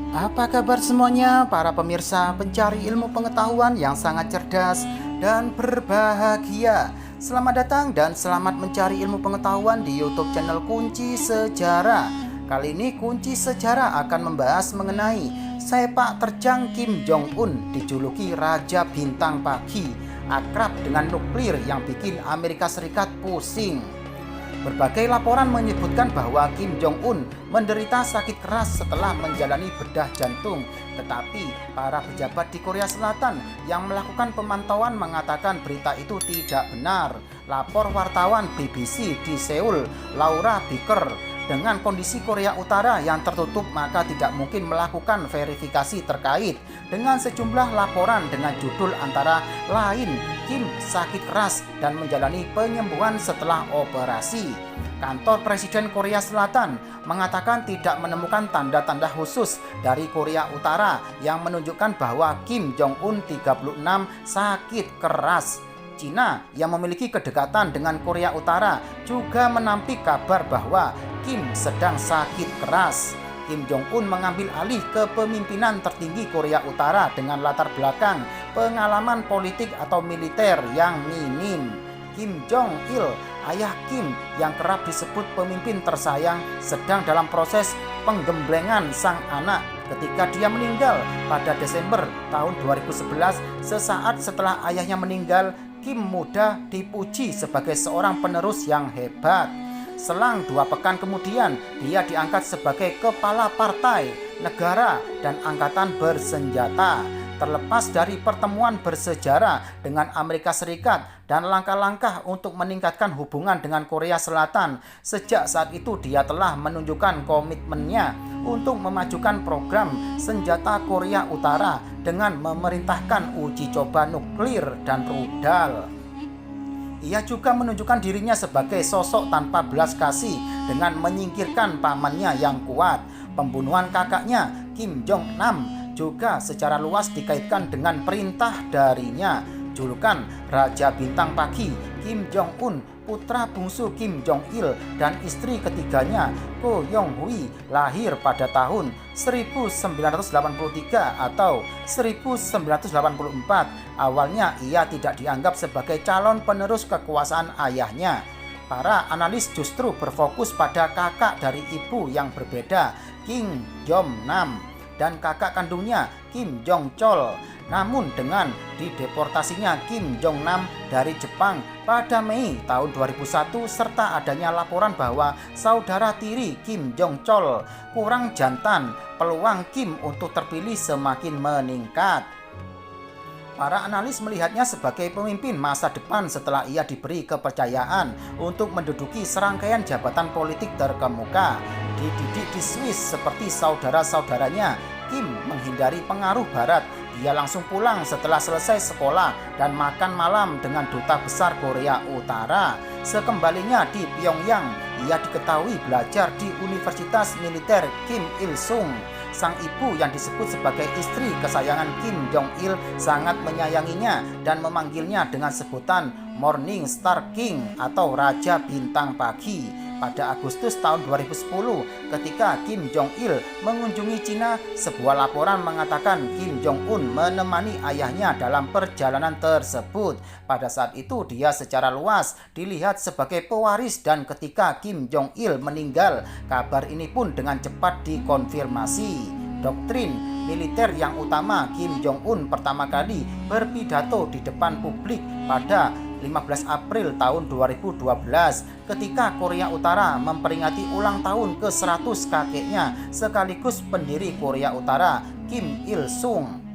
Apa kabar semuanya para pemirsa pencari ilmu pengetahuan yang sangat cerdas dan berbahagia. Selamat datang dan selamat mencari ilmu pengetahuan di YouTube channel Kunci Sejarah. Kali ini Kunci Sejarah akan membahas mengenai sepak terjang Kim Jong Un, dijuluki Raja Bintang Pagi, akrab dengan nuklir yang bikin Amerika Serikat pusing. Berbagai laporan menyebutkan bahwa Kim Jong Un menderita sakit keras setelah menjalani bedah jantung. Tetapi para pejabat di Korea Selatan yang melakukan pemantauan mengatakan berita itu tidak benar. Lapor wartawan BBC di Seoul, Laura Baker, dengan kondisi Korea Utara yang tertutup maka tidak mungkin melakukan verifikasi terkait dengan sejumlah laporan dengan judul antara lain Kim sakit keras dan menjalani penyembuhan setelah operasi. Kantor Presiden Korea Selatan mengatakan tidak menemukan tanda-tanda khusus dari Korea Utara yang menunjukkan bahwa Kim Jong Un 36 sakit keras. Cina yang memiliki kedekatan dengan Korea Utara juga menampik kabar bahwa Kim sedang sakit keras. Kim Jong Un mengambil alih kepemimpinan tertinggi Korea Utara dengan latar belakang pengalaman politik atau militer yang minim. Kim Jong Il, ayah Kim yang kerap disebut pemimpin tersayang, sedang dalam proses penggemblengan sang anak ketika dia meninggal pada Desember tahun 2011. Sesaat setelah ayahnya meninggal, Kim muda dipuji sebagai seorang penerus yang hebat. Selang 2 pekan kemudian, dia diangkat sebagai kepala partai, negara, dan angkatan bersenjata. Terlepas dari pertemuan bersejarah dengan Amerika Serikat dan langkah-langkah untuk meningkatkan hubungan dengan Korea Selatan, sejak saat itu dia telah menunjukkan komitmennya untuk memajukan program senjata Korea Utara dengan memerintahkan uji coba nuklir dan rudal. Ia juga menunjukkan dirinya sebagai sosok tanpa belas kasih dengan menyingkirkan pamannya yang kuat. Pembunuhan kakaknya, Kim Jong Nam, juga secara luas dikaitkan dengan perintah darinya. Julukan Raja Bintang Pagi, Kim Jong Un, putra bungsu Kim Jong Il dan istri ketiganya, Ko Yong Hui, lahir pada tahun 1983 atau 1984. Awalnya ia tidak dianggap sebagai calon penerus kekuasaan ayahnya. Para analis justru berfokus pada kakak dari ibu yang berbeda, Kim Jong Nam, dan kakak kandungnya Kim Jong Chol. Namun dengan dideportasinya Kim Jong Nam dari Jepang pada Mei tahun 2001 serta adanya laporan bahwa saudara tiri Kim Jong Chol kurang jantan, peluang Kim untuk terpilih semakin meningkat. Para analis melihatnya sebagai pemimpin masa depan setelah ia diberi kepercayaan untuk menduduki serangkaian jabatan politik terkemuka. Dididik di Swiss seperti saudara-saudaranya, Kim menghindari pengaruh Barat. Dia langsung pulang setelah selesai sekolah dan makan malam dengan duta besar Korea Utara. Sekembalinya di Pyongyang, ia diketahui belajar di Universitas Militer Kim Il Sung. Sang ibu yang disebut sebagai istri kesayangan Kim Jong Il sangat menyayanginya dan memanggilnya dengan sebutan Morning Star King atau Raja Bintang Pagi. Pada Agustus tahun 2010, ketika Kim Jong Il mengunjungi Cina, sebuah laporan mengatakan Kim Jong Un menemani ayahnya dalam perjalanan tersebut. Pada saat itu dia secara luas dilihat sebagai pewaris dan ketika Kim Jong Il meninggal, kabar ini pun dengan cepat dikonfirmasi. Doktrin militer yang utama, Kim Jong Un pertama kali berpidato di depan publik pada 15 April tahun 2012 ketika Korea Utara memperingati ulang tahun ke-100 kakeknya sekaligus pendiri Korea Utara, Kim Il Sung.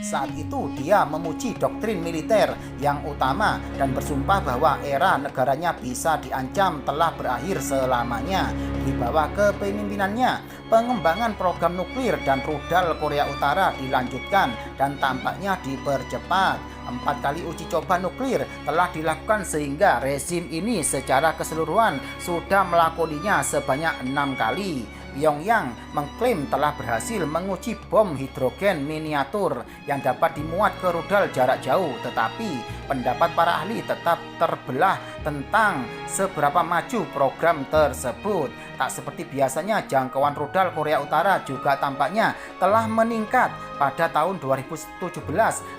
Saat itu dia memuji doktrin militer yang utama dan bersumpah bahwa era negaranya bisa diancam telah berakhir selamanya. Di bawah kepemimpinannya, pengembangan program nuklir dan rudal Korea Utara dilanjutkan dan tampaknya dipercepat. 4 kali uji coba nuklir telah dilakukan sehingga rezim ini secara keseluruhan sudah melakoninya sebanyak 6 kali. Pyongyang mengklaim telah berhasil menguji bom hidrogen miniatur yang dapat dimuat ke rudal jarak jauh, tetapi pendapat para ahli tetap terbelah tentang seberapa maju program tersebut. Tak seperti biasanya, jangkauan rudal Korea Utara juga tampaknya telah meningkat. Pada tahun 2017,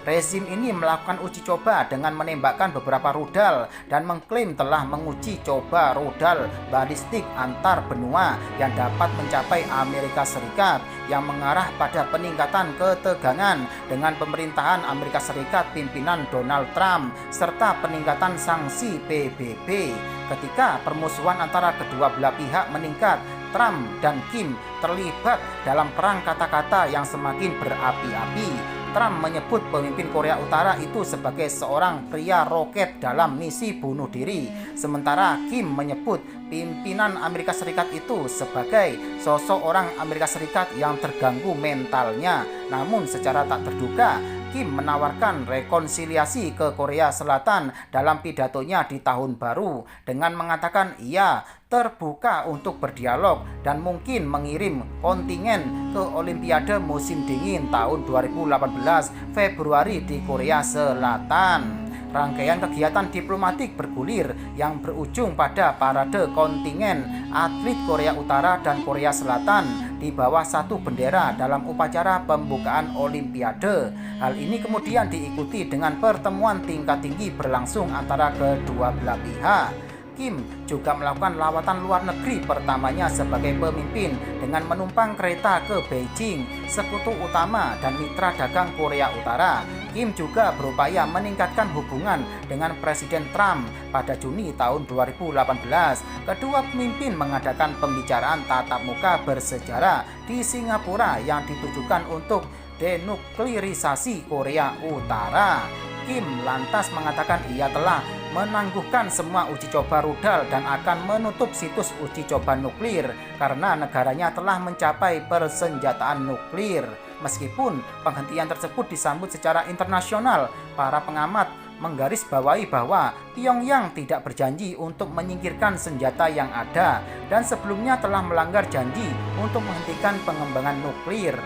rezim ini melakukan uji coba dengan menembakkan beberapa rudal dan mengklaim telah menguji coba rudal balistik antar benua yang dapat mencapai Amerika Serikat, yang mengarah pada peningkatan ketegangan dengan pemerintahan Amerika Serikat pimpinan Donald Trump serta peningkatan sanksi PBB. Ketika permusuhan antara kedua belah pihak meningkat, Trump dan Kim terlibat dalam perang kata-kata yang semakin berapi-api. Trump menyebut pemimpin Korea Utara itu sebagai seorang pria roket dalam misi bunuh diri, sementara Kim menyebut pimpinan Amerika Serikat itu sebagai sosok orang Amerika Serikat yang terganggu mentalnya. Namun secara tak terduga, Kim menawarkan rekonsiliasi ke Korea Selatan dalam pidatonya di tahun baru dengan mengatakan ia terbuka untuk berdialog dan mungkin mengirim kontingen ke Olimpiade musim dingin tahun 2018 Februari di Korea Selatan. Rangkaian kegiatan diplomatik bergulir yang berujung pada parade kontingen atlet Korea Utara dan Korea Selatan di bawah satu bendera dalam upacara pembukaan Olimpiade. Hal ini kemudian diikuti dengan pertemuan tingkat tinggi berlangsung antara kedua belah pihak. Kim juga melakukan lawatan luar negeri pertamanya sebagai pemimpin dengan menumpang kereta ke Beijing, sekutu utama dan mitra dagang Korea Utara. Kim juga berupaya meningkatkan hubungan dengan Presiden Trump. Pada Juni tahun 2018, kedua pemimpin mengadakan pembicaraan tatap muka bersejarah di Singapura yang ditujukan untuk denuklirisasi Korea Utara. Kim lantas mengatakan ia telah menangguhkan semua uji coba rudal dan akan menutup situs uji coba nuklir karena negaranya telah mencapai persenjataan nuklir. Meskipun penghentian tersebut disambut secara internasional, para pengamat menggarisbawahi bahwa Pyongyang tidak berjanji untuk menyingkirkan senjata yang ada dan sebelumnya telah melanggar janji untuk menghentikan pengembangan nuklir.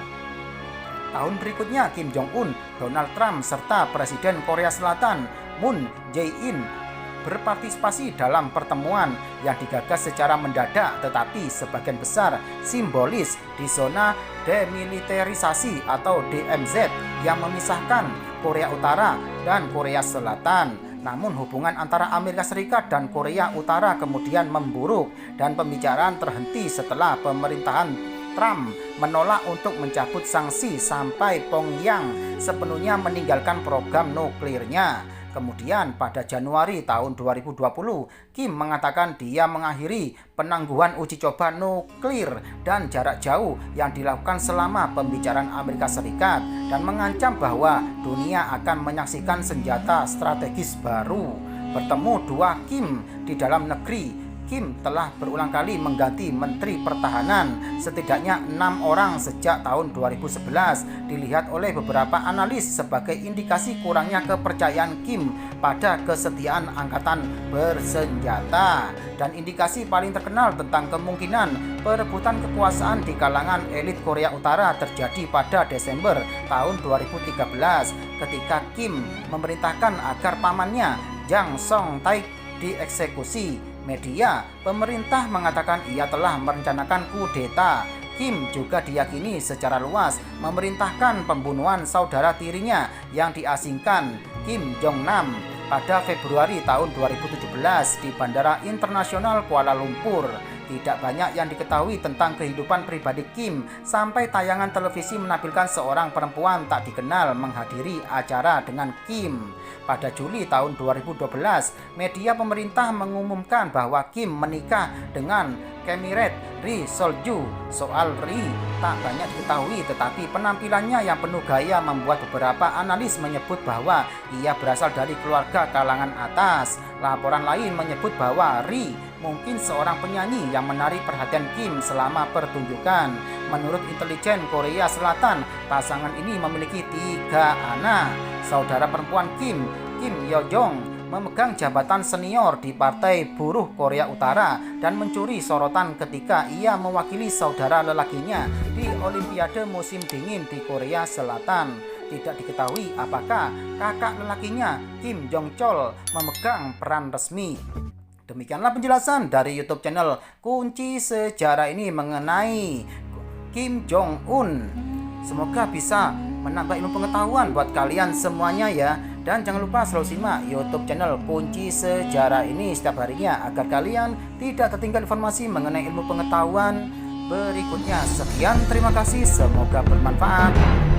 Tahun berikutnya, Kim Jong-un, Donald Trump, serta Presiden Korea Selatan Moon Jae-in berpartisipasi dalam pertemuan yang digagas secara mendadak tetapi sebagian besar simbolis di zona demilitarisasi atau DMZ yang memisahkan Korea Utara dan Korea Selatan. Namun hubungan antara Amerika Serikat dan Korea Utara kemudian memburuk dan pembicaraan terhenti setelah pemerintahan Trump menolak untuk mencabut sanksi sampai Pyongyang sepenuhnya meninggalkan program nuklirnya. Kemudian pada Januari tahun 2020, Kim mengatakan dia mengakhiri penangguhan uji coba nuklir dan jarak jauh yang dilakukan selama pembicaraan Amerika Serikat dan mengancam bahwa dunia akan menyaksikan senjata strategis baru. Bertemu dua Kim di dalam negeri, Kim telah berulang kali mengganti Menteri Pertahanan, setidaknya 6 orang sejak tahun 2011, dilihat oleh beberapa analis sebagai indikasi kurangnya kepercayaan Kim pada kesetiaan angkatan bersenjata dan indikasi paling terkenal tentang kemungkinan perebutan kekuasaan di kalangan elit Korea Utara terjadi pada Desember tahun 2013 ketika Kim memerintahkan agar pamannya Jang Song-taek dieksekusi. Media pemerintah mengatakan ia telah merencanakan kudeta. Kim juga diyakini secara luas memerintahkan pembunuhan saudara tirinya yang diasingkan, Kim Jong-nam, pada Februari tahun 2017 di Bandara Internasional Kuala Lumpur. Tidak banyak yang diketahui tentang kehidupan pribadi Kim sampai tayangan televisi menampilkan seorang perempuan tak dikenal menghadiri acara dengan Kim. Pada Juli tahun 2012, media pemerintah mengumumkan bahwa Kim menikah dengan Kemiret Ri Solju. Soal Ri tak banyak diketahui, tetapi penampilannya yang penuh gaya membuat beberapa analis menyebut bahwa ia berasal dari keluarga kalangan atas. Laporan lain menyebut bahwa Ri mungkin seorang penyanyi yang menarik perhatian Kim selama pertunjukan. Menurut intelijen Korea Selatan, pasangan ini memiliki 3 anak. Saudara perempuan Kim, Kim Yo-jong, memegang jabatan senior di Partai Buruh Korea Utara dan mencuri sorotan ketika ia mewakili saudara lelakinya di Olimpiade musim dingin di Korea Selatan. Tidak diketahui apakah kakak lelakinya Kim Jong-chol memegang peran resmi. Demikianlah penjelasan dari YouTube channel Kunci Sejarah ini mengenai Kim Jong Un. Semoga bisa menambah ilmu pengetahuan buat kalian semuanya ya. Dan jangan lupa selalu simak YouTube channel Kunci Sejarah ini setiap harinya agar kalian tidak ketinggalan informasi mengenai ilmu pengetahuan berikutnya. Sekian, terima kasih, semoga bermanfaat.